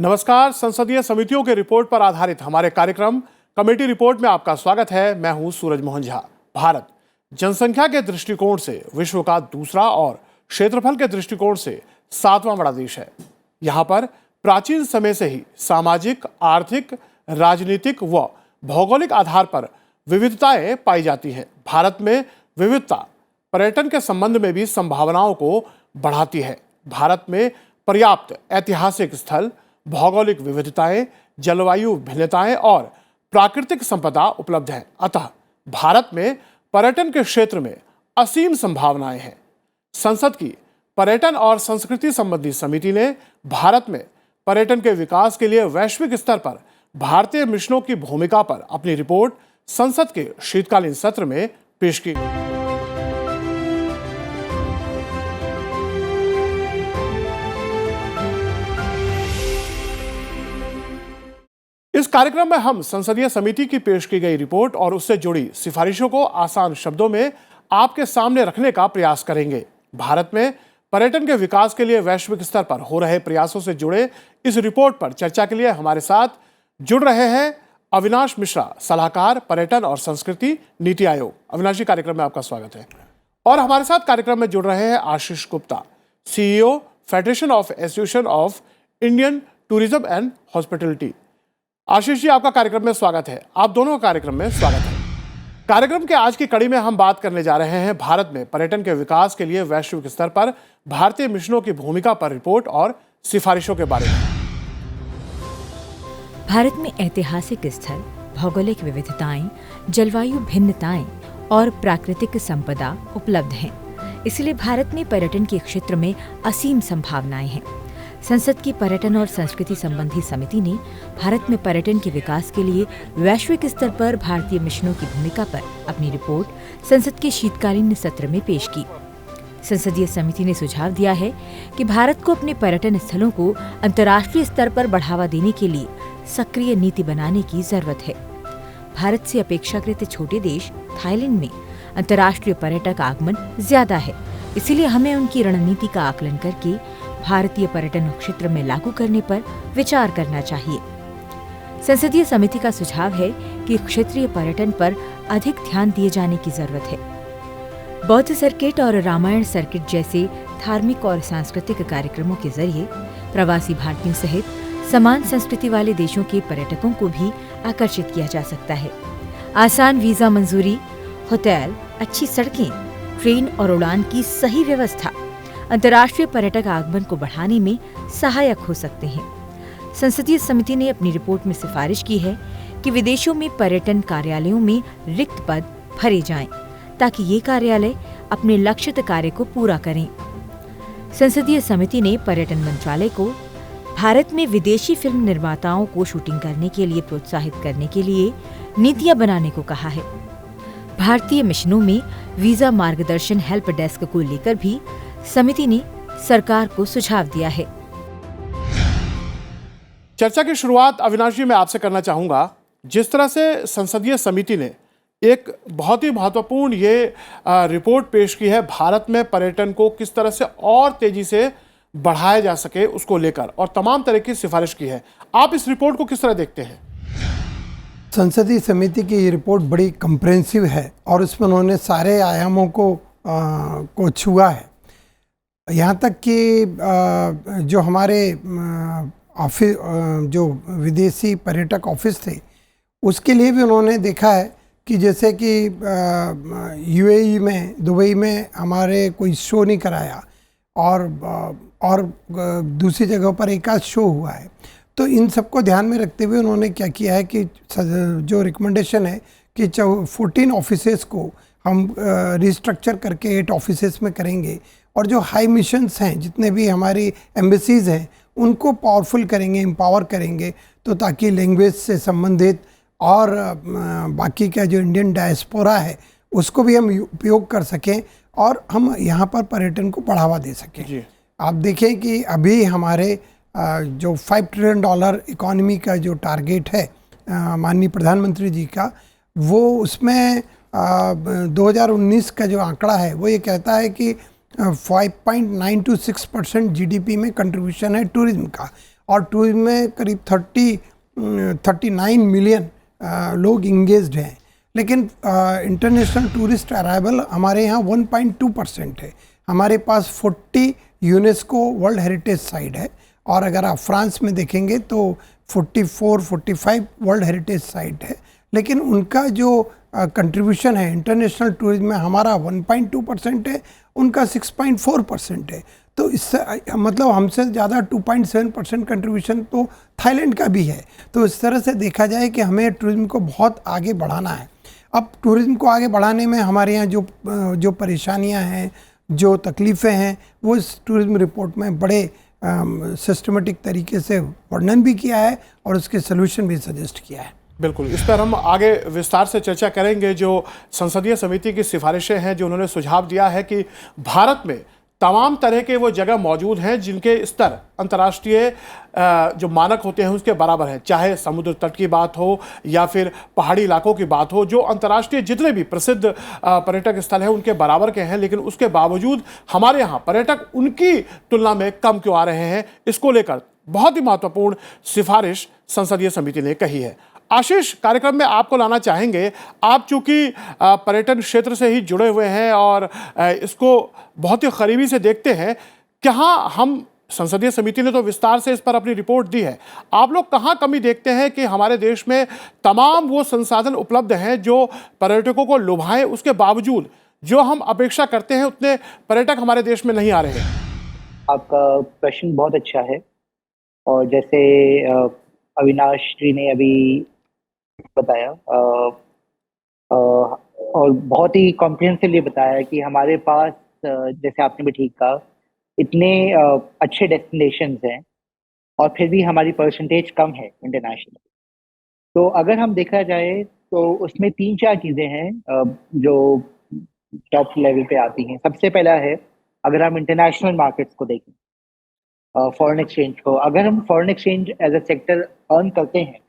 नमस्कार। संसदीय समितियों के रिपोर्ट पर आधारित हमारे कार्यक्रम कमेटी रिपोर्ट में आपका स्वागत है। मैं हूं सूरज मोहन झा। भारत जनसंख्या के दृष्टिकोण से विश्व का दूसरा और क्षेत्रफल के दृष्टिकोण से 7वां बड़ा देश है। यहाँ पर प्राचीन समय से ही सामाजिक, आर्थिक, राजनीतिक व भौगोलिक आधार पर विविधताएं पाई जाती हैं। भारत में विविधता पर्यटन के संबंध में भी संभावनाओं को बढ़ाती है। भारत में पर्याप्त ऐतिहासिक स्थल, भौगोलिक विविधताएं, जलवायु भिन्नताएं और प्राकृतिक संपदा उपलब्ध है। अतः भारत में पर्यटन के क्षेत्र में असीम संभावनाएं हैं। संसद की पर्यटन और संस्कृति संबंधी समिति ने भारत में पर्यटन के विकास के लिए वैश्विक स्तर पर भारतीय मिशनों की भूमिका पर अपनी रिपोर्ट संसद के शीतकालीन सत्र में पेश की। इस कार्यक्रम में हम संसदीय समिति की पेश की गई रिपोर्ट और उससे जुड़ी सिफारिशों को आसान शब्दों में आपके सामने रखने का प्रयास करेंगे। भारत में पर्यटन के विकास के लिए वैश्विक स्तर पर हो रहे प्रयासों से जुड़े इस रिपोर्ट पर चर्चा के लिए हमारे साथ जुड़ रहे हैं अविनाश मिश्रा, सलाहकार पर्यटन और संस्कृति, नीति आयोग। अविनाश जी, कार्यक्रम में आपका स्वागत है। और हमारे साथ कार्यक्रम में जुड़ रहे हैं Ashish Gupta, CEO federation of association of Indian tourism and hospitality. Ashish ji, आपका कार्यक्रम में स्वागत है। आप दोनों का कार्यक्रम में स्वागत है। कार्यक्रम के आज की कड़ी में हम बात करने जा रहे हैं भारत में पर्यटन के विकास के लिए वैश्विक स्तर पर भारतीय मिशनों की भूमिका पर रिपोर्ट और सिफारिशों के बारे में। भारत में ऐतिहासिक स्थल, भौगोलिक विविधताएं, जलवायु भिन्नताएं और प्राकृतिक संपदा उपलब्ध हैं। इसलिए भारत में पर्यटन के क्षेत्र में असीम संभावनाएं हैं। संसद की पर्यटन और संस्कृति संबंधी समिति ने भारत में पर्यटन के विकास के लिए वैश्विक स्तर पर भारतीय मिशनों की भूमिका पर अपनी रिपोर्ट संसद के शीतकालीन सत्र में पेश की। संसदीय समिति ने सुझाव दिया है कि भारत को अपने पर्यटन स्थलों को अंतर्राष्ट्रीय स्तर पर बढ़ावा देने के लिए सक्रिय नीति बनाने की जरूरत है। भारत से अपेक्षाकृत छोटे देश थाईलैंड में अंतर्राष्ट्रीय पर्यटक आगमन ज्यादा है। इसीलिए हमें उनकी रणनीति का आकलन करके भारतीय पर्यटन क्षेत्र में लागू करने पर विचार करना चाहिए। संसदीय समिति का सुझाव है कि क्षेत्रीय पर्यटन पर अधिक ध्यान दिए जाने की जरूरत है। बौद्ध सर्किट और रामायण सर्किट जैसे धार्मिक और सांस्कृतिक कार्यक्रमों के जरिए प्रवासी भारतीयों सहित समान संस्कृति वाले देशों के पर्यटकों को भी आकर्षित किया जा सकता है। आसान वीजा मंजूरी, होटल, अच्छी सड़कें, ट्रेन और उड़ान की सही व्यवस्था अंतर्राष्ट्रीय पर्यटक आगमन को बढ़ाने में सहायक हो सकते हैं। संसदीय समिति ने अपनी रिपोर्ट में सिफारिश की है कि विदेशों में पर्यटन कार्यालयों में रिक्त पद भरे जाएं, ताकि ये कार्यालय अपने लक्षित कार्य को पूरा करें। संसदीय समिति ने पर्यटन मंत्रालय को भारत में विदेशी फिल्म निर्माताओं को शूटिंग करने के लिए प्रोत्साहित करने के लिए नीतियां बनाने को कहा है। भारतीय मिशनों में वीजा मार्गदर्शन हेल्प डेस्क को लेकर भी समिति ने सरकार को सुझाव दिया है। चर्चा की शुरुआत अविनाश जी मैं आपसे करना चाहूंगा। जिस तरह से संसदीय समिति ने एक बहुत ही महत्वपूर्ण ये रिपोर्ट पेश की है भारत में पर्यटन को किस तरह से और तेजी से बढ़ाया जा सके उसको लेकर, और तमाम तरह की सिफारिश की है। आप इस रिपोर्ट को किस तरह देखते हैं? संसदीय समिति की ये रिपोर्ट बड़ी कंप्रेहेंसिव है और उसमें उन्होंने सारे आयामों को छुआ है। यहाँ तक कि जो हमारे ऑफिस जो विदेशी पर्यटक ऑफिस थे उसके लिए भी उन्होंने देखा है कि जैसे कि UAE में, दुबई में हमारे कोई शो नहीं कराया और दूसरी जगहों पर एक आध शो हुआ है। तो इन सबको ध्यान में रखते हुए उन्होंने क्या किया है कि जो रिकमेंडेशन है कि 14 ऑफिसेस को हम रिस्ट्रक्चर करके 8 ऑफिसेस में करेंगे, और जो हाई मिशंस हैं, जितने भी हमारी एम्बेसीज हैं, उनको पावरफुल करेंगे, एम्पावर करेंगे, तो ताकि लैंग्वेज से संबंधित और बाकी का जो इंडियन डायस्पोरा है उसको भी हम उपयोग कर सकें और हम यहाँ पर पर्यटन को बढ़ावा दे सकें। आप देखें कि अभी हमारे जो $5 ट्रिलियन इकॉनमी का जो टारगेट है माननीय प्रधानमंत्री जी का, वो उसमें 2019 का जो आंकड़ा है वो ये कहता है कि 5.9 to 6% GDP में कंट्रीब्यूशन है टूरिज्म का, और टूरिज्म में करीब 39 मिलियन लोग इंगेज्ड हैं। लेकिन इंटरनेशनल टूरिस्ट अराइवल हमारे यहाँ 1.2% है। हमारे पास 40 यूनेस्को वर्ल्ड हेरिटेज साइट है, और अगर आप फ्रांस में देखेंगे तो 45 वर्ल्ड हेरिटेज साइट है। लेकिन उनका जो कंट्रीब्यूशन है इंटरनेशनल टूरिज्म में हमारा 1.2% है, उनका 6.4% है। तो इससे मतलब हमसे ज़्यादा 2.7% कंट्रीब्यूशन तो थाईलैंड का भी है। तो इस तरह से देखा जाए कि हमें टूरिज्म को बहुत आगे बढ़ाना है। अब टूरिज्म को आगे बढ़ाने में हमारे यहाँ जो परेशानियाँ हैं, जो तकलीफ़ें हैं, वो इस टूरिज्म रिपोर्ट में बड़े सिस्टमेटिक तरीके से वर्णन भी किया है और उसके सलूशन भी सजेस्ट किया है। बिल्कुल, इस पर हम आगे विस्तार से चर्चा करेंगे। जो संसदीय समिति की सिफारिशें हैं, जो उन्होंने सुझाव दिया है कि भारत में तमाम तरह के वो जगह मौजूद हैं जिनके स्तर अंतर्राष्ट्रीय जो मानक होते हैं उसके बराबर है, चाहे समुद्र तट की बात हो या फिर पहाड़ी इलाकों की बात हो, जो अंतर्राष्ट्रीय जितने भी प्रसिद्ध पर्यटक स्थल हैं उनके बराबर के हैं। लेकिन उसके बावजूद हमारे यहाँ पर्यटक उनकी तुलना में कम क्यों आ रहे हैं, इसको लेकर बहुत ही महत्वपूर्ण सिफारिश संसदीय समिति ने कही है। आशीष, कार्यक्रम में आपको लाना चाहेंगे। आप चूंकि पर्यटन क्षेत्र से ही जुड़े हुए हैं और इसको बहुत ही करीबी से देखते हैं, कहाँ हम संसदीय समिति ने तो विस्तार से इस पर अपनी रिपोर्ट दी है, आप लोग कहाँ कमी देखते हैं कि हमारे देश में तमाम वो संसाधन उपलब्ध हैं जो पर्यटकों को लुभाएं, उसके बावजूद जो हम अपेक्षा करते हैं उतने पर्यटक हमारे देश में नहीं आ रहे हैं? आपका प्रश्न बहुत अच्छा है, और जैसे अविनाश जी ने अभी बताया और बहुत ही कॉम्प्रिहेंसिवली बताया कि हमारे पास जैसे आपने भी ठीक कहा, इतने अच्छे डेस्टिनेशंस हैं और फिर भी हमारी परसेंटेज कम है इंटरनेशनल। तो अगर हम देखा जाए तो उसमें 3-4 चीज़ें हैं जो टॉप लेवल पे आती हैं। सबसे पहला है, अगर हम इंटरनेशनल मार्केट्स को देखें, फॉरेन एक्सचेंज को, अगर हम foreign exchange as a sector earn करते हैं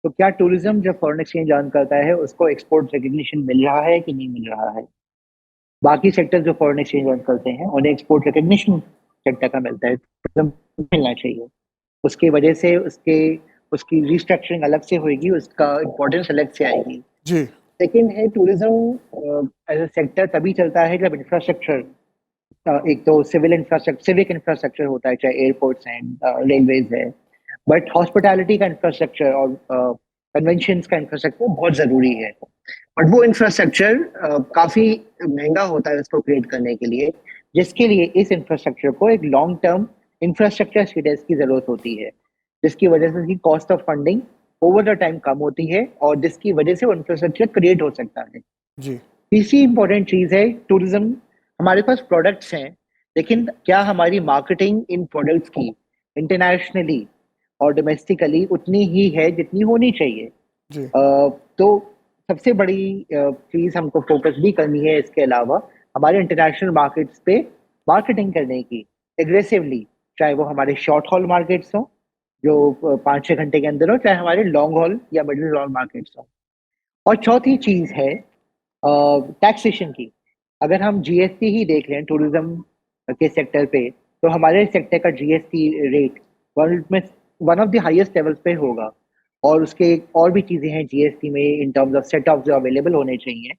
तो क्या टूरिज्म जब फॉरेन एक्सचेंज अर्न करता है उसको एक्सपोर्ट रिकग्निशन मिल रहा है कि नहीं मिल रहा है? बाकी सेक्टर जो फॉरेन एक्सचेंज अर्न करते हैं उन्हें एक्सपोर्ट रिकग्निशन सेक्टर का मिलता है, मिलना चाहिए। उसकी वजह से उसकी रिस्ट्रक्चरिंग अलग से होगी, उसका इम्पोर्टेंस अलग से आएगी जी। सेकेंड है, टूरिज्म एज अ सेक्टर तभी चलता है जब इंफ्रास्ट्रक्चर, एक तो सिविक इंफ्रास्ट्रक्चर होता है, चाहे एयरपोर्ट्स हैं, रेलवेज है, बट हॉस्पिटैलिटी का इंफ्रास्ट्रक्चर और कन्वेंशंस का इंफ्रास्ट्रक्चर बहुत ज़रूरी है। बट वो इंफ्रास्ट्रक्चर काफ़ी महंगा होता है उसको क्रिएट करने के लिए, जिसके लिए इस इंफ्रास्ट्रक्चर को एक लॉन्ग टर्म इंफ्रास्ट्रक्चर स्टेटस की ज़रूरत होती है, जिसकी वजह से उसकी cost of funding over the time कम होती है और जिसकी वजह से वो इंफ्रास्ट्रक्चर क्रिएट हो सकता है जी। तीसरी इंपॉर्टेंट चीज़ है, टूरिज्म, हमारे पास प्रोडक्ट्स हैं, लेकिन क्या हमारी मार्केटिंग इन प्रोडक्ट्स की इंटरनेशनली और डोमेस्टिकली उतनी ही है जितनी होनी चाहिए? जी। तो सबसे बड़ी चीज़ हमको फोकस भी करनी है इसके अलावा हमारे इंटरनेशनल मार्केट्स पे मार्केटिंग करने की एग्रेसिवली, चाहे वो हमारे शॉर्ट हॉल मार्केट्स हों जो 5-6 घंटे के अंदर हो, चाहे हमारे लॉन्ग हॉल या मिडिल हॉल मार्केट्स हों। और चौथी चीज़ है टैक्सेशन की। अगर हम जीएसटी ही देख लें टूरिज्म के सेक्टर पे, तो हमारे सेक्टर का जीएसटी रेट वर्ल्ड में one of the highest levels पे होगा, और उसके और भी चीज़ें हैं जीएसटी में in terms of set of जो अवेलेबल होने चाहिए,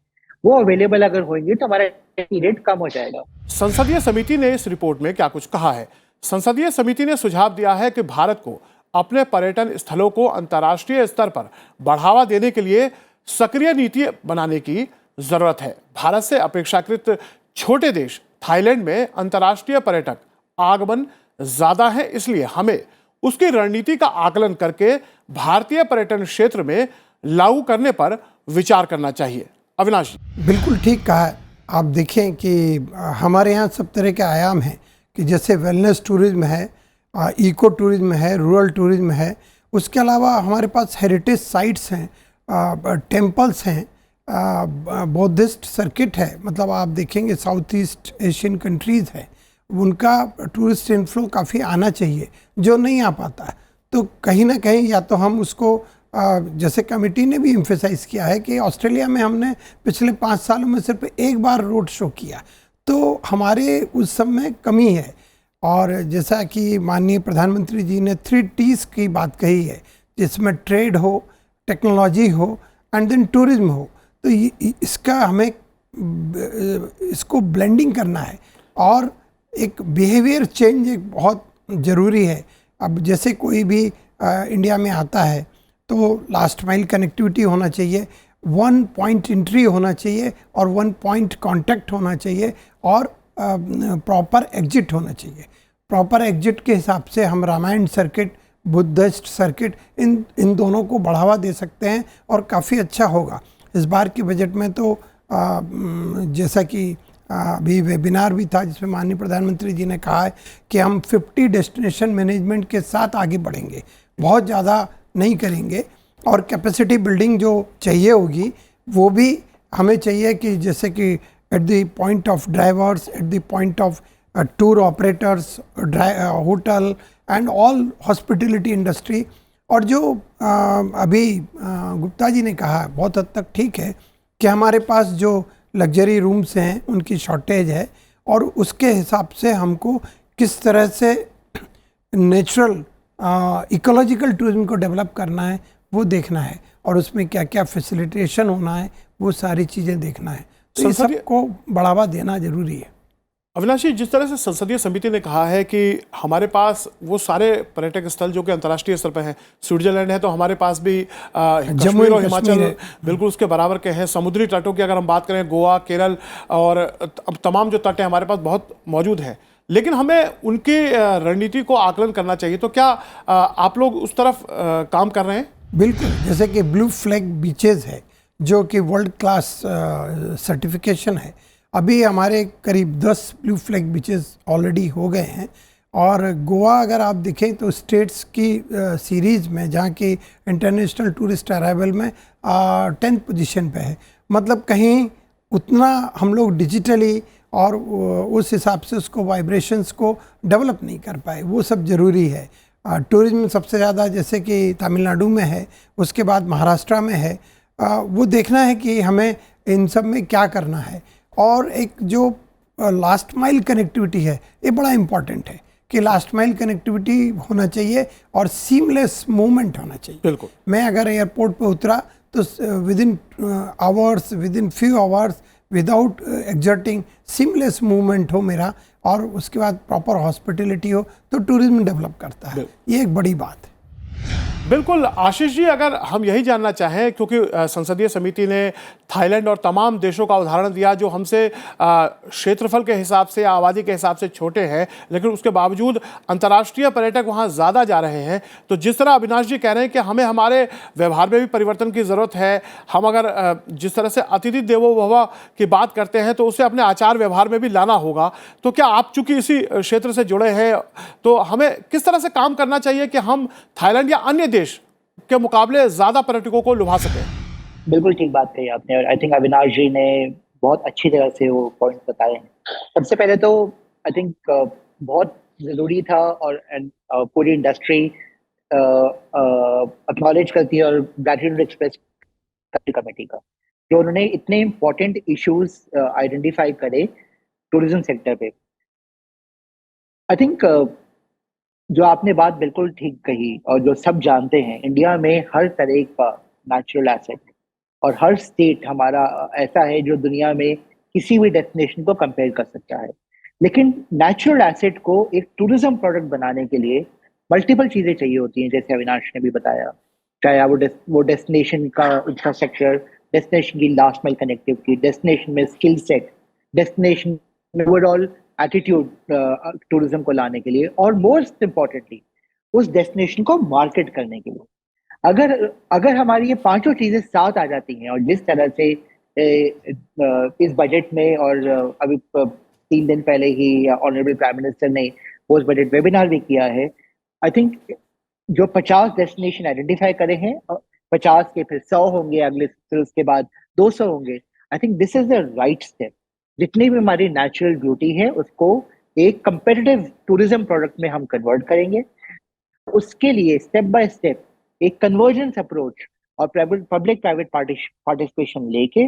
वो अवेलेबल अगर होंगे तो हमारा रेट कम हो जाएगा। संसदीय समिति ने इस रिपोर्ट में क्या कुछ कहा है? संसदीय समिति ने सुझाव दिया है कि भारत को अपने पर्यटन स्थलों को अंतर्राष्ट्रीय स्तर पर बढ़ावा देने के लिए सक्रिय नीति बनाने की जरूरत है। भारत से अपेक्षाकृत छोटे देश थाईलैंड में अंतर्राष्ट्रीय पर्यटक आगमन ज्यादा है, इसलिए हमें उसकी रणनीति का आकलन करके भारतीय पर्यटन क्षेत्र में लागू करने पर विचार करना चाहिए। अविनाश जी। बिल्कुल ठीक कहा है। आप देखें कि हमारे यहाँ सब तरह के आयाम हैं कि जैसे वेलनेस टूरिज्म है, इको टूरिज्म है, रूरल टूरिज्म है, उसके अलावा हमारे पास हेरिटेज साइट्स हैं, टेम्पल्स हैं, बौद्धिस्ट सर्किट है। मतलब आप देखेंगे साउथ ईस्ट एशियन कंट्रीज़ है, उनका टूरिस्ट इनफ्लो काफ़ी आना चाहिए जो नहीं आ पाता है। तो कहीं ना कहीं या तो हम उसको जैसे कमेटी ने भी एम्फेसाइज किया है कि ऑस्ट्रेलिया में हमने पिछले 5 सालों में सिर्फ एक बार रोड शो किया, तो हमारे उस सब में कमी है। और जैसा कि माननीय प्रधानमंत्री जी ने 3Ts की बात कही है, जिसमें ट्रेड हो, टेक्नोलॉजी हो एंड देन टूरिज्म हो, तो इसका हमें इसको ब्लेंडिंग करना है और एक बिहेवियर चेंज एक बहुत ज़रूरी है। अब जैसे कोई भी इंडिया में आता है तो लास्ट माइल कनेक्टिविटी होना चाहिए, 1 पॉइंट एंट्री होना चाहिए और 1 पॉइंट कांटेक्ट होना चाहिए और प्रॉपर एग्जिट होना चाहिए। प्रॉपर एग्जिट के हिसाब से हम रामायण सर्किट, बुद्धिस्ट सर्किट, इन दोनों को बढ़ावा दे सकते हैं और काफ़ी अच्छा होगा। इस बार के बजट में तो जैसा कि अभी वेबिनार भी था जिसमें माननीय प्रधानमंत्री जी ने कहा है कि हम 50 डेस्टिनेशन मैनेजमेंट के साथ आगे बढ़ेंगे, बहुत ज़्यादा नहीं करेंगे। और कैपेसिटी बिल्डिंग जो चाहिए होगी वो भी हमें चाहिए कि जैसे कि at the point of drivers, at the point of tour operators, hotel and all hospitality industry. और जो अभी गुप्ता जी ने कहा बहुत हद तक ठीक है कि हमारे पास जो लग्जरी रूम्स हैं उनकी शॉर्टेज है और उसके हिसाब से हमको किस तरह से नेचुरल इकोलॉजिकल टूरिज्म को डेवलप करना है वो देखना है और उसमें क्या क्या फैसिलिटेशन होना है वो सारी चीज़ें देखना है। तो ये सबको बढ़ावा देना जरूरी है। अविनाश जी, जिस तरह से संसदीय समिति ने कहा है कि हमारे पास वो सारे पर्यटक स्थल जो कि अंतर्राष्ट्रीय स्तर पर हैं, स्विट्जरलैंड है तो हमारे पास भी कश्मीर और हिमाचल बिल्कुल उसके बराबर के हैं। समुद्री तटों की अगर हम बात करें, गोवा, केरल और अब तमाम जो तट हैं हमारे पास बहुत मौजूद हैं, लेकिन हमें उनकी रणनीति को आकलन करना चाहिए। तो क्या आप लोग उस तरफ काम कर रहे हैं? बिल्कुल, जैसे कि ब्लू फ्लैग बीचेज है जो कि वर्ल्ड क्लास सर्टिफिकेशन है। अभी हमारे करीब 10 ब्लू फ्लैग बीचेस ऑलरेडी हो गए हैं और गोवा अगर आप देखें तो स्टेट्स की सीरीज़ में जहाँ की इंटरनेशनल टूरिस्ट अराइवल में 10th पोजीशन पे है। मतलब कहीं उतना हम लोग डिजिटली और उस हिसाब से उसको वाइब्रेशंस को डेवलप नहीं कर पाए, वो सब ज़रूरी है। टूरिज्म सबसे ज़्यादा जैसे कि तमिलनाडु में है, उसके बाद महाराष्ट्र में है। वो देखना है कि हमें इन सब में क्या करना है। और एक जो लास्ट माइल कनेक्टिविटी है ये बड़ा इम्पॉर्टेंट है कि लास्ट माइल कनेक्टिविटी होना चाहिए और सीमलेस मूवमेंट होना चाहिए। बिल्कुल, मैं अगर एयरपोर्ट पे उतरा तो with in hours, with in few hours, without exerting, seamless movement हो मेरा और उसके बाद प्रॉपर हॉस्पिटलिटी हो तो टूरिज्म डेवलप करता है। ये एक बड़ी बात है। बिल्कुल आशीष जी, अगर हम यही जानना चाहें, क्योंकि संसदीय समिति ने थाईलैंड और तमाम देशों का उदाहरण दिया जो हमसे क्षेत्रफल के हिसाब से, आबादी के हिसाब से छोटे हैं, लेकिन उसके बावजूद अंतर्राष्ट्रीय पर्यटक वहां ज़्यादा जा रहे हैं। तो जिस तरह अविनाश जी कह रहे हैं कि हमें हमारे व्यवहार में भी परिवर्तन की ज़रूरत है। हम अगर जिस तरह से अतिथि देवो भव की बात करते हैं तो उसे अपने आचार व्यवहार में भी लाना होगा। तो क्या आप चूंकि इसी क्षेत्र से जुड़े हैं तो हमें किस तरह से काम करना चाहिए कि हम थाईलैंड या अन्य देश के मुकाबले ज्यादा पर्यटकों को लुभा सके? बिल्कुल ठीक बात कही आपने और आई थिंक अविनाश जी ने बहुत अच्छी तरह से वो पॉइंट बताए हैं। सबसे पहले तो आई थिंक बहुत जरूरी था और पूरी इंडस्ट्री एक्नॉलेज करती है और ग्रैटिट्यूड एक्सप्रेस करती कमेटी का, जो उन्होंने इतने इम्पोर्टेंट इश्यूज आइडेंटिफाई करे टूरिज्म सेक्टर पे। आई थिंक जो आपने बात बिल्कुल ठीक कही और जो सब जानते हैं, इंडिया में हर तरह का नेचुरल एसेट और हर स्टेट हमारा ऐसा है जो दुनिया में किसी भी डेस्टिनेशन को कंपेयर कर सकता है। लेकिन नेचुरल एसेट को एक टूरिज्म प्रोडक्ट बनाने के लिए मल्टीपल चीज़ें चाहिए होती हैं, जैसे अविनाश ने भी बताया, चाहे वो डेस्टिनेशन का इंफ्रास्ट्रक्चर, डेस्टिनेशन की लास्ट माइल कनेक्टिविटी, डेस्टिनेशन में स्किल सेट, डेस्टिनेशन में ओवरऑल एटीट्यूड टूरिज्म को लाने के लिए और मोस्ट इम्पॉर्टेंटली उस डेस्टिनेशन को मार्केट करने के लिए। अगर हमारी ये पांचों चीजें साथ आ जाती हैं और जिस तरह से इस बजट में और अभी 3 दिन पहले ही ऑनरेबल प्राइम मिनिस्टर ने पोस्ट बजट वेबिनार भी किया है, आई थिंक जो 50 डेस्टिनेशन आइडेंटिफाई करे हैं, 50 के फिर 100 होंगे अगले, फिर उसके बाद 200 होंगे। I think this is the right step. जितनी भी हमारी नेचुरल ब्यूटी है उसको एक कंपेटिटिव टूरिज्म प्रोडक्ट में हम कन्वर्ट करेंगे। उसके लिए स्टेप बाय स्टेप एक कन्वर्जेंस अप्रोच और पब्लिक प्राइवेट पार्टिसिपेशन लेके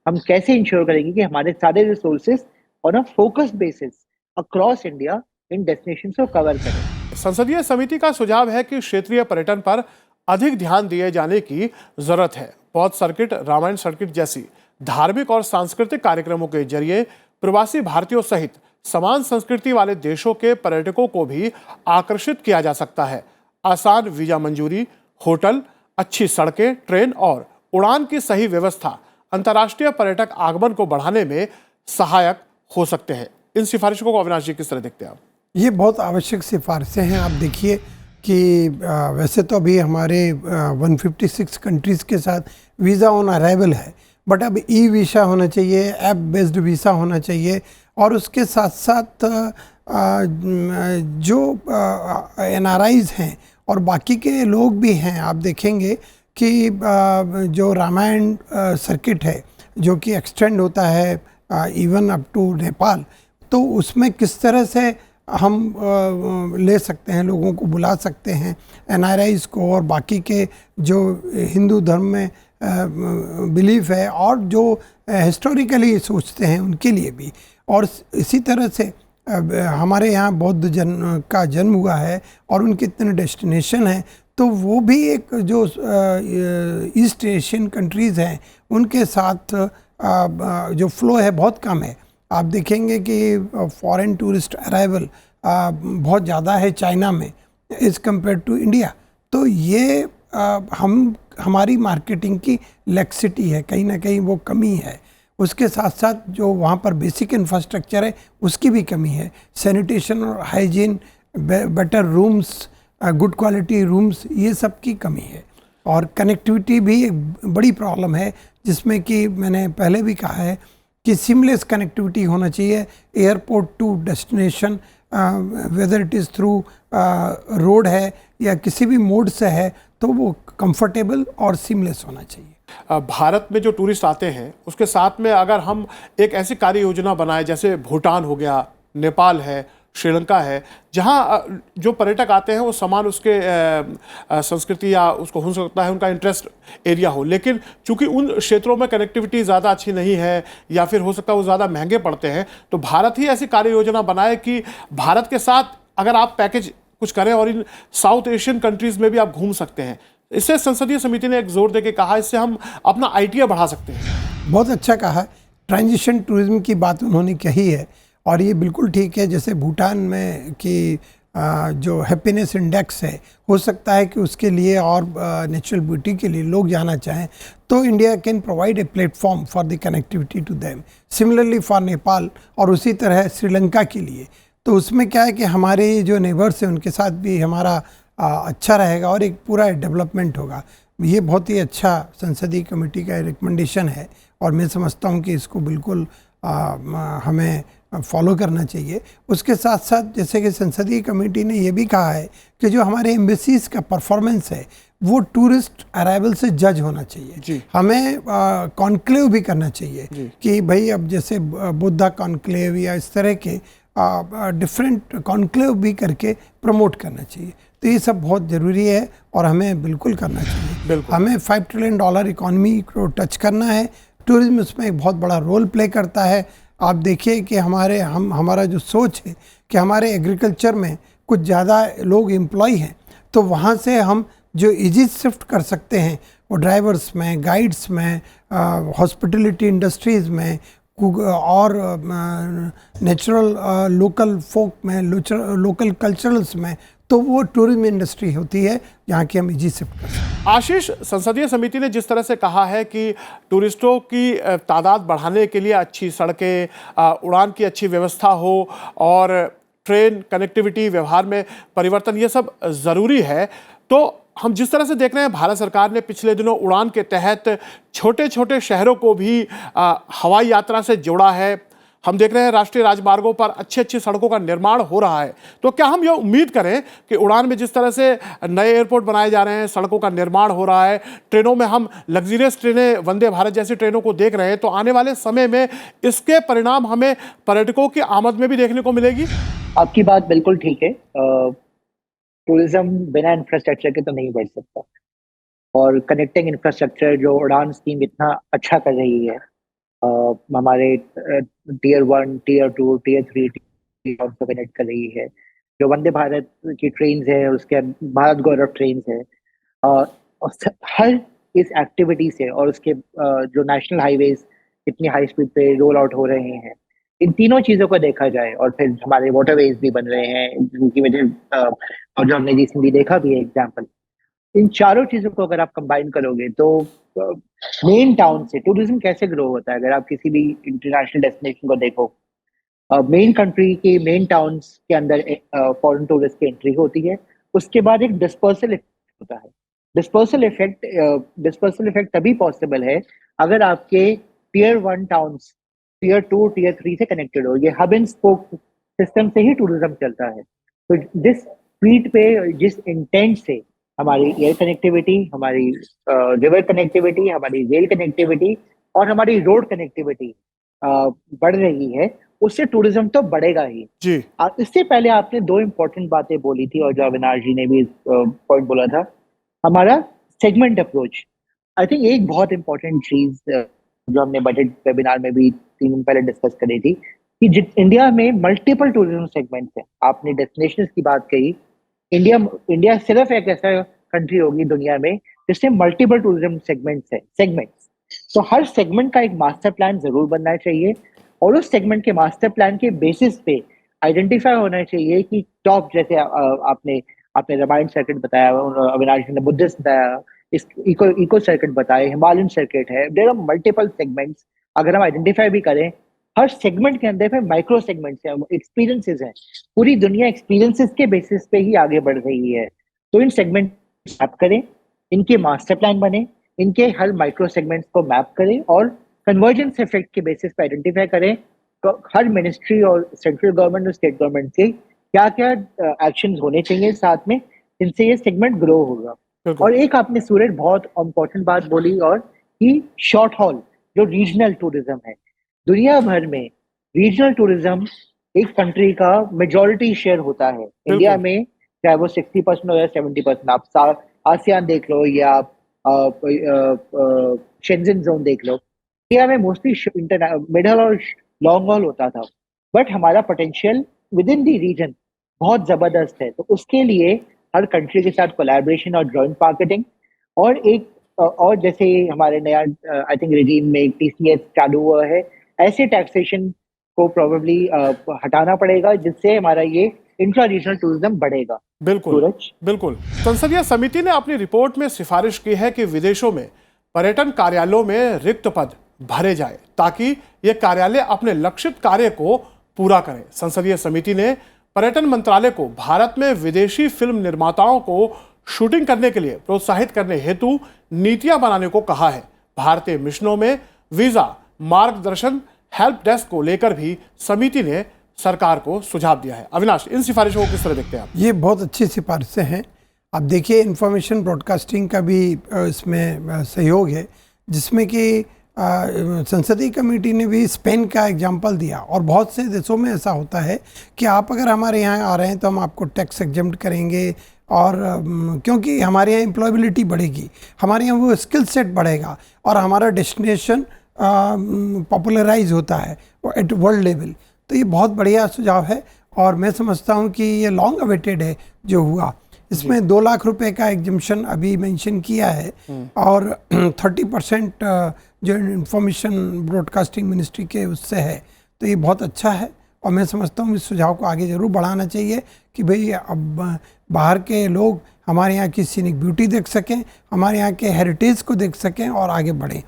हम कैसे इंश्योर करेंगे कि हमारे सारे resources on a focused basis across India in destination को कवर करें। संसदीय समिति का सुझाव है कि क्षेत्रीय पर्यटन पर अधिक ध्यान दिए जाने की जरूरत है। बौद्ध सर्किट, रामायण सर्किट जैसी धार्मिक और सांस्कृतिक कार्यक्रमों के जरिए प्रवासी भारतीयों सहित समान संस्कृति वाले देशों के पर्यटकों को भी आकर्षित किया जा सकता है। आसान वीजा मंजूरी, होटल, अच्छी सड़कें, ट्रेन और उड़ान की सही व्यवस्था अंतर्राष्ट्रीय पर्यटक आगमन को बढ़ाने में सहायक हो सकते हैं। इन सिफारिशों को अविनाश जी किस तरह देखते हैं आप? ये बहुत आवश्यक सिफारिशें हैं। आप देखिए कि वैसे तो अभी हमारे 156 कंट्रीज़ के साथ वीज़ा ऑन अराइवल है, बट अब ई वीज़ा होना चाहिए, ऐप बेस्ड वीज़ा होना चाहिए, और उसके साथ साथ जो NRIs हैं और बाकी के लोग भी हैं। आप देखेंगे कि जो रामायण सर्किट है जो कि एक्सटेंड होता है इवन अप टू नेपाल, तो उसमें किस तरह से हम ले सकते हैं, लोगों को बुला सकते हैं, NRIs को और बाकी के जो हिंदू धर्म में बिलीफ है और जो हिस्टोरिकली सोचते हैं उनके लिए भी। और इसी तरह से हमारे यहाँ बौद्ध का जन्म हुआ है और उनके इतने डेस्टिनेशन हैं, तो वो भी एक जो ईस्ट एशियन कंट्रीज़ हैं उनके साथ जो फ्लो है बहुत कम है। आप देखेंगे कि फॉरेन टूरिस्ट अराइवल बहुत ज़्यादा है चाइना में एज़ कम्पेयर टू इंडिया। तो ये हमारी मार्केटिंग की लेक्सिटी है, कहीं ना कहीं वो कमी है। उसके साथ साथ जो वहाँ पर बेसिक इंफ्रास्ट्रक्चर है उसकी भी कमी है। सैनिटेशन और hygiene, better rooms, good quality rooms, ये सब की कमी है। और कनेक्टिविटी भी एक बड़ी प्रॉब्लम है, जिसमें कि मैंने पहले भी कहा है कि सीमलेस कनेक्टिविटी होना चाहिए airport to destination, whether it is through road है या किसी भी मोड से है, तो वो कंफर्टेबल और सीमलेस होना चाहिए। भारत में जो टूरिस्ट आते हैं उसके साथ में अगर हम एक ऐसी कार्य योजना बनाए, जैसे भूटान हो गया, नेपाल है, श्रीलंका है, जहाँ जो पर्यटक आते हैं वो समान उसके संस्कृति या उसको हो सकता है उनका इंटरेस्ट एरिया हो, लेकिन चूंकि उन क्षेत्रों में कनेक्टिविटी ज़्यादा अच्छी नहीं है या फिर हो सकता है वो ज़्यादा महंगे पड़ते हैं, तो भारत ही ऐसी कार्य योजना बनाए कि भारत के साथ अगर आप पैकेज कुछ करें और इन साउथ एशियन कंट्रीज़ में भी आप घूम सकते हैं। इससे संसदीय समिति ने एक जोर देके कहा, इससे हम अपना आइडिया बढ़ा सकते हैं। बहुत अच्छा कहा। ट्रांजिशन टूरिज्म की बात उन्होंने कही है और ये बिल्कुल ठीक है। जैसे भूटान में कि जो हैप्पीनेस इंडेक्स है, हो सकता है कि उसके लिए और नेचुरल ब्यूटी के लिए लोग जाना चाहें, तो India can provide a platform for the connectivity to them. Similarly for Nepal और उसी तरह श्रीलंका के लिए। तो उसमें क्या है कि हमारे जो नेबर्स हैं उनके साथ भी हमारा अच्छा रहेगा और एक पूरा डेवलपमेंट होगा। ये बहुत ही अच्छा संसदीय कमेटी का रिकमेंडेशन है और मैं समझता हूँ कि इसको बिल्कुल हमें फॉलो करना चाहिए। उसके साथ साथ जैसे कि संसदीय कमेटी ने ये भी कहा है कि जो हमारे एम्बेसीज का परफॉर्मेंस है वो टूरिस्ट अराइवल से जज होना चाहिए। हमें कॉन्क्लेव भी करना चाहिए कि भाई अब जैसे बुद्धा कॉन्क्लेव या इस तरह के डिफरेंट कॉन्क्लेव भी करके प्रमोट करना चाहिए। तो ये सब बहुत ज़रूरी है और हमें बिल्कुल करना चाहिए। हमें $5 ट्रिलियन इकॉनमी को टच करना है। टूरिज्म उसमें एक बहुत बड़ा रोल प्ले करता है। आप देखिए कि हमारा जो सोच है कि हमारे एग्रीकल्चर में कुछ ज़्यादा लोग एम्प्लॉय हैं, तो वहाँ से हम जो इजी शिफ्ट कर सकते हैं वो ड्राइवर्स में, गाइड्स में, हॉस्पिटलिटी इंडस्ट्रीज़ में और नेचुरल लोकल फोक में, लोकल कल्चरल्स में, तो वो टूरिज्म इंडस्ट्री होती है जहाँ की हम इजी शिफ्ट कर सकते हैं। आशीष, संसदीय समिति ने जिस तरह से कहा है कि टूरिस्टों की तादाद बढ़ाने के लिए अच्छी सड़कें, उड़ान की अच्छी व्यवस्था हो और ट्रेन कनेक्टिविटी, व्यवहार में परिवर्तन, ये सब ज़रूरी है। तो हम जिस तरह से देख रहे हैं, भारत सरकार ने पिछले दिनों उड़ान के तहत छोटे छोटे शहरों को भी हवाई यात्रा से जोड़ा है। हम देख रहे हैं राष्ट्रीय राजमार्गों पर अच्छी अच्छी सड़कों का निर्माण हो रहा है। तो क्या हम ये उम्मीद करें कि उड़ान में जिस तरह से नए एयरपोर्ट बनाए जा रहे हैं, सड़कों का निर्माण हो रहा है, ट्रेनों में हम लग्जरियस ट्रेनें, वंदे भारत जैसी ट्रेनों को देख रहे हैं, तो आने वाले समय में इसके परिणाम हमें पर्यटकों की आमद में भी देखने को मिलेगी? आपकी बात बिल्कुल ठीक है। टूरिज्म बिना इंफ्रास्ट्रक्चर के तो नहीं बढ़ सकता, और कनेक्टिंग इंफ्रास्ट्रक्चर जो उड़ान स्कीम इतना अच्छा कर रही है, हमारे Tier 1, Tier 2, Tier 3 उसको कनेक्ट कर रही है, जो वंदे भारत की ट्रेन है, उसके भारत गौरव ट्रेन है, और हर इस एक्टिविटी से और उसके जो नेशनल हाईवेज इतनी हाई स्पीड पे रोल आउट हो रहे हैं, इन तीनों चीजों को देखा जाए, और फिर हमारे वाटरवेज भी बन रहे हैं जिनकी वजह और जो हमने रिसेंटली देखा भी है एग्जाम्पल, इन चारों चीजों को अगर आप कंबाइन करोगे तो मेन टाउन से टूरिज्म कैसे ग्रो होता है। अगर आप किसी भी इंटरनेशनल डेस्टिनेशन को देखो, मेन कंट्री के मेन टाउन्स के अंदर फॉरेन टूरिस्ट की एंट्री होती है, उसके बाद एक डिस्पर्सल इफेक्ट होता है। डिस्पर्सल इफेक्ट तभी पॉसिबल है अगर आपके टीयर 1 टाउन्स टीयर 2 टीयर 3 से कनेक्टेड हो। ये हब एंड स्पोक सिस्टम से ही टूरिज्म चलता है। तो जिस स्पीड पे, जिस इंटेंट से हमारी एयर कनेक्टिविटी, हमारी रिवर कनेक्टिविटी, हमारी रेल कनेक्टिविटी और हमारी रोड कनेक्टिविटी बढ़ रही है, उससे टूरिज्म तो बढ़ेगा ही जी। इससे पहले आपने दो इम्पोर्टेंट बातें बोली थी और जो अविनाश जी ने भी पॉइंट बोला था, हमारा सेगमेंट अप्रोच। आई थिंक एक बहुत इंपॉर्टेंट चीज जो हमने बजट वेबिनार में भी 3 दिन पहले डिस्कस करी थी कि इंडिया में मल्टीपल टूरिज्म सेगमेंट्स हैं। आपने डेस्टिनेशंस की बात कही, इंडिया सिर्फ एक ऐसा कंट्री होगी दुनिया में जिसमें मल्टीपल टूरिज्म सेगमेंट्स। तो हर सेगमेंट का एक मास्टर प्लान जरूर बनना चाहिए और उस सेगमेंट के मास्टर प्लान के बेसिस पे आइडेंटिफाई होना चाहिए कि टॉप, जैसे आपने रामायण सर्किट बताया, अविनाश ने बुद्धिस्ट बताया, इस इको सर्किट बताया, हिमालयन सर्किट है, देयर आर मल्टीपल सेगमेंट्स। अगर हम आइडेंटिफाई भी करें, हर सेगमेंट के अंदर फिर माइक्रो सेगमेंट्स हैं, एक्सपीरियंसेस हैं। पूरी दुनिया एक्सपीरियंसेस के बेसिस पे ही आगे बढ़ रही है। तो इन सेगमेंट मैप करें, इनके मास्टर प्लान बने, इनके हर माइक्रो सेगमेंट्स को मैप करें और कन्वर्जेंस इफेक्ट के बेसिस पे आइडेंटिफाई करें तो हर मिनिस्ट्री और सेंट्रल गवर्नमेंट और स्टेट गवर्नमेंट के क्या क्या एक्शंस होने चाहिए साथ में, जिनसे ये सेगमेंट ग्रो होगा। और एक आपने सूरज बहुत इंपॉर्टेंट बात बोली, और कि शॉर्ट हॉल जो रीजनल टूरिज्म है, दुनिया भर में रीजनल टूरिज्म एक कंट्री का मेजॉरिटी शेयर होता है। इंडिया में चाहे वो 60% हो या 70%, आप आसियान देख लो या आप शेंजन जोन देख लो, इंडिया में मोस्टली मिडल और लॉन्ग हॉल होता था, बट हमारा potential within the region बहुत जबरदस्त है। तो उसके लिए हर कंट्री के साथ कोलैबोरेशन और जॉइंट मार्केटिंग और जैसे हमारे नया आई थिंक रिजीम में TCS चालू हुआ है, ऐसे टैक्सेशन को प्रोबेबली हटाना पड़ेगा जिससे हमारा ये इंट्रा रीजनल टूरिज्म बढ़ेगा। बिल्कुल। संसदीय समिति ने अपनी रिपोर्ट में सिफारिश की है कि विदेशों में पर्यटन कार्यालयों में रिक्त पद भरे जाए ताकि ये कार्यालय अपने लक्षित कार्य को पूरा करें। संसदीय समिति ने पर्यटन मंत्रालय को भारत में विदेशी फिल्म निर्माताओं को शूटिंग करने के लिए प्रोत्साहित करने हेतु नीतियां बनाने को कहा है। भारतीय मिशनों में वीजा, मार्गदर्शन, हेल्प डेस्क को लेकर भी समिति ने सरकार को सुझाव दिया है। अविनाश, इन सिफारिशों को किस तरह देखते हैं आप? ये बहुत अच्छी सिफारिशें हैं। आप देखिए, इंफॉर्मेशन ब्रॉडकास्टिंग का भी इसमें सहयोग है, जिसमें कि संसदीय कमेटी ने भी स्पेन का एग्जाम्पल दिया। और बहुत से देशों में ऐसा होता है कि आप अगर हमारे यहाँ आ रहे हैं तो हम आपको टैक्स एग्जम्प्ट करेंगे, और क्योंकि हमारे यहाँ एम्प्लॉयबिलिटी बढ़ेगी, हमारे यहाँ वो स्किल सेट बढ़ेगा और हमारा डेस्टिनेशन पॉपुलराइज होता है एट वर्ल्ड लेवल। तो ये बहुत बढ़िया सुझाव है और मैं समझता हूँ कि ये लॉन्ग अवेटेड है जो हुआ। इसमें 2 लाख रुपए का एग्जम्पशन अभी मेंशन किया है और 30% जो इंफॉर्मेशन ब्रॉडकास्टिंग मिनिस्ट्री के उससे है। तो ये बहुत अच्छा है और मैं समझता हूँ इस सुझाव को आगे ज़रूर बढ़ाना चाहिए कि भाई अब बाहर के लोग हमारे यहाँ की सीनिक ब्यूटी देख सकें, हमारे यहाँ के हेरिटेज को देख सकें और आगे बढ़ें।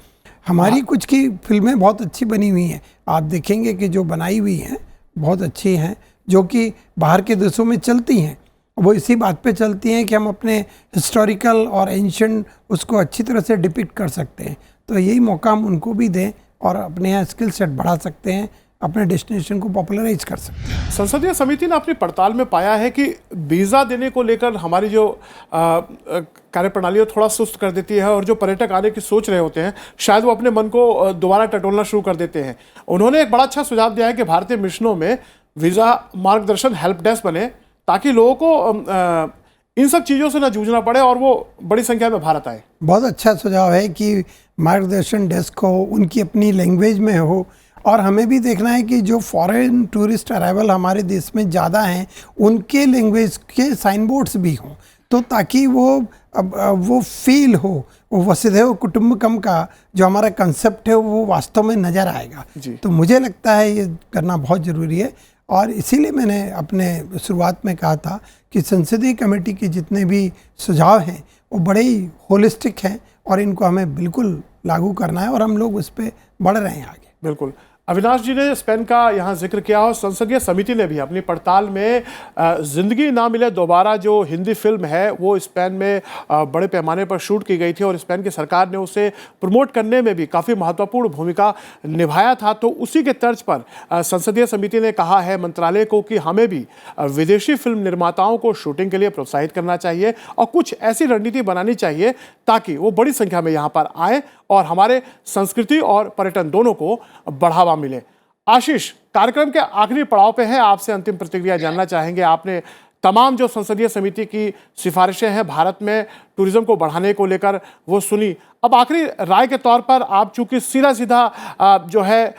हमारी कुछ की फिल्में बहुत अच्छी बनी हुई हैं, आप देखेंगे कि जो बनाई हुई हैं बहुत अच्छी हैं, जो कि बाहर के देशों में चलती हैं। वो इसी बात पे चलती हैं कि हम अपने हिस्टोरिकल और एंशिएंट उसको अच्छी तरह से डिपिक्ट कर सकते हैं। तो यही मौका हम उनको भी दें और अपने यहाँ स्किल सेट बढ़ा सकते हैं, अपने डेस्टिनेशन को पॉपुलराइज कर सकते हैं। संसदीय समिति ने अपनी पड़ताल में पाया है कि वीज़ा देने को लेकर हमारी जो कार्यप्रणाली थोड़ा सुस्त कर देती है और जो पर्यटक आने की सोच रहे होते हैं शायद वो अपने मन को दोबारा टटोलना शुरू कर देते हैं। उन्होंने एक बड़ा अच्छा सुझाव दिया है कि भारतीय मिशनों में वीज़ा, मार्गदर्शन, हेल्प डेस्क बने ताकि लोगों को इन सब चीज़ों से ना जूझना पड़े और वो बड़ी संख्या में भारत आए। बहुत अच्छा सुझाव है कि मार्गदर्शन डेस्क हो, उनकी अपनी लैंग्वेज में हो और हमें भी देखना है कि जो फॉरेन टूरिस्ट अराइवल हमारे देश में ज़्यादा हैं उनके लैंग्वेज के साइन बोर्ड्स भी हों, तो ताकि वो फील हो, वो वसुधैव कुटुंबकम का जो हमारा कंसेप्ट है वो वास्तव में नज़र आएगा। तो मुझे लगता है ये करना बहुत ज़रूरी है, और इसीलिए मैंने अपने शुरुआत में कहा था कि संसदीय कमेटी के जितने भी सुझाव हैं वो बड़े ही होलिस्टिक हैं और इनको हमें बिल्कुल लागू करना है, और हम लोग उस पर बढ़ रहे हैं आगे। बिल्कुल। अविनाश जी ने स्पेन का यहाँ जिक्र किया और संसदीय समिति ने भी अपनी पड़ताल में जिंदगी ना मिले दोबारा जो हिंदी फिल्म है वो स्पेन में बड़े पैमाने पर शूट की गई थी और स्पेन की सरकार ने उसे प्रमोट करने में भी काफ़ी महत्वपूर्ण भूमिका निभाया था। तो उसी के तर्ज पर संसदीय समिति ने कहा है मंत्रालय को कि हमें भी विदेशी फिल्म निर्माताओं को शूटिंग के लिए प्रोत्साहित करना चाहिए और कुछ ऐसी रणनीति बनानी चाहिए ताकि वो बड़ी संख्या में यहाँ पर आए और हमारे संस्कृति और पर्यटन दोनों को बढ़ावा मिले। आशीष, कार्यक्रम के आखिरी पड़ाव पे हैं, आपसे अंतिम प्रतिक्रिया जानना चाहेंगे। आपने तमाम जो संसदीय समिति की सिफारिशें हैं भारत में टूरिज्म को बढ़ाने को लेकर वो सुनी। अब आखिरी राय के तौर पर आप चूंकि सीधा सीधा जो है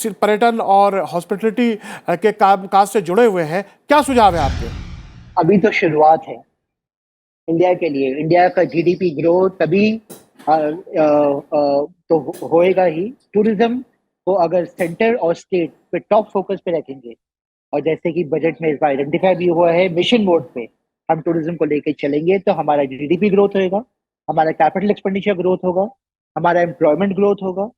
पर्यटन और हॉस्पिटलिटी के कामकाज से जुड़े हुए हैं, क्या सुझाव है आपके? अभी तो शुरुआत है इंडिया के लिए। इंडिया का जीडीपी ग्रोथ तभी तो होएगा ही टूरिज्म को अगर सेंटर और स्टेट पे टॉप फोकस पे रखेंगे, और जैसे कि बजट में इस बार आइडेंटिफाई भी हुआ है मिशन मोड पे हम टूरिज्म को लेकर चलेंगे तो हमारा जीडीपी ग्रोथ होएगा, हमारा कैपिटल एक्सपेंडिचर ग्रोथ होगा, हमारा एम्प्लॉयमेंट ग्रोथ होगा।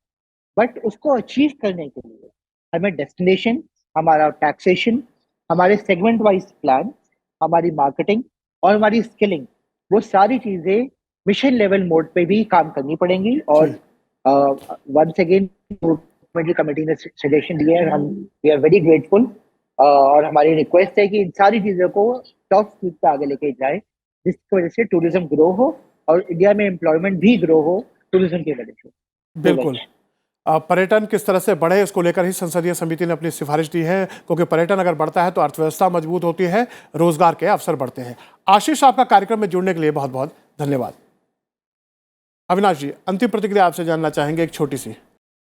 बट उसको अचीव करने के लिए हमें डेस्टिनेशन, हमारा टैक्सेशन, हमारे सेगमेंट वाइज प्लान, हमारी मार्केटिंग और हमारी स्किलिंग, वो सारी चीजें मिशन लेवल मोड पे भी काम करनी पड़ेंगी। और वंस अगेन कमेटी ने सजेशन दिए हैं, हम वी आर वेरी ग्रेटफुल, और हमारी रिक्वेस्ट है कि इन सारी चीजों को टॉप स्पीड पे आगे लेके जाए जिसकी वजह से टूरिज्म ग्रो हो और इंडिया में एम्प्लॉयमेंट भी ग्रो हो टूरिज्म की वजह से। बिल्कुल। पर्यटन किस तरह से बढ़े इसको लेकर ही संसदीय समिति ने अपनी सिफारिश दी है, क्योंकि पर्यटन अगर बढ़ता है तो अर्थव्यवस्था मजबूत होती है, रोजगार के अवसर बढ़ते हैं। आशीष, आपका कार्यक्रम में जुड़ने के लिए बहुत बहुत धन्यवाद। अविनाश जी, अंतिम प्रतिक्रिया आपसे जानना चाहेंगे, एक छोटी सी।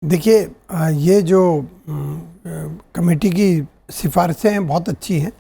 देखिए, ये जो कमेटी की सिफारिशें हैं बहुत अच्छी हैं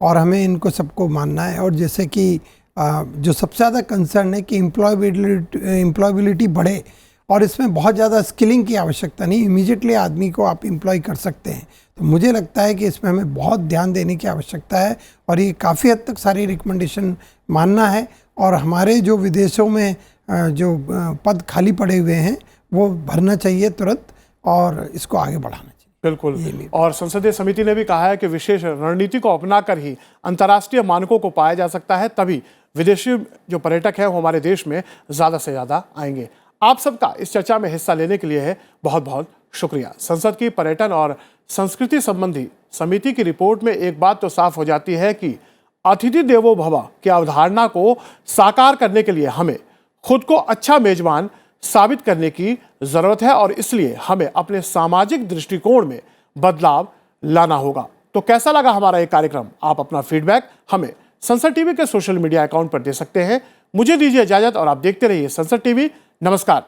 और हमें इनको सबको मानना है। और जैसे कि जो सबसे ज़्यादा कंसर्न है कि एम्प्लॉयबिलिटी बढ़े, और इसमें बहुत ज़्यादा स्किलिंग की आवश्यकता नहीं, इमीडिएटली आदमी को आप एम्प्लॉय कर सकते हैं। तो मुझे लगता है कि इसमें हमें बहुत ध्यान देने की आवश्यकता है और ये काफ़ी हद तक सारी रिकमेंडेशन मानना है। और हमारे जो विदेशों में जो पद खाली पड़े हुए हैं वो भरना चाहिए तुरंत, और इसको आगे बढ़ाना चाहिए। बिल्कुल। और संसदीय समिति ने भी कहा है कि विशेष रणनीति को अपनाकर ही अंतर्राष्ट्रीय मानकों को पाया जा सकता है, तभी विदेशी जो पर्यटक हैं वो हमारे देश में ज़्यादा से ज़्यादा आएंगे। आप सबका इस चर्चा में हिस्सा लेने के लिए है बहुत बहुत शुक्रिया। संसद की पर्यटन और संस्कृति संबंधी समिति की रिपोर्ट में एक बात तो साफ हो जाती है कि अतिथि देवो भव की अवधारणा को साकार करने के लिए हमें खुद को अच्छा मेजबान साबित करने की जरूरत है और इसलिए हमें अपने सामाजिक दृष्टिकोण में बदलाव लाना होगा। तो कैसा लगा हमारा ये कार्यक्रम? आप अपना फीडबैक हमें संसद टीवी के सोशल मीडिया अकाउंट पर दे सकते हैं। मुझे दीजिए इजाजत और आप देखते रहिए संसद टीवी। नमस्कार।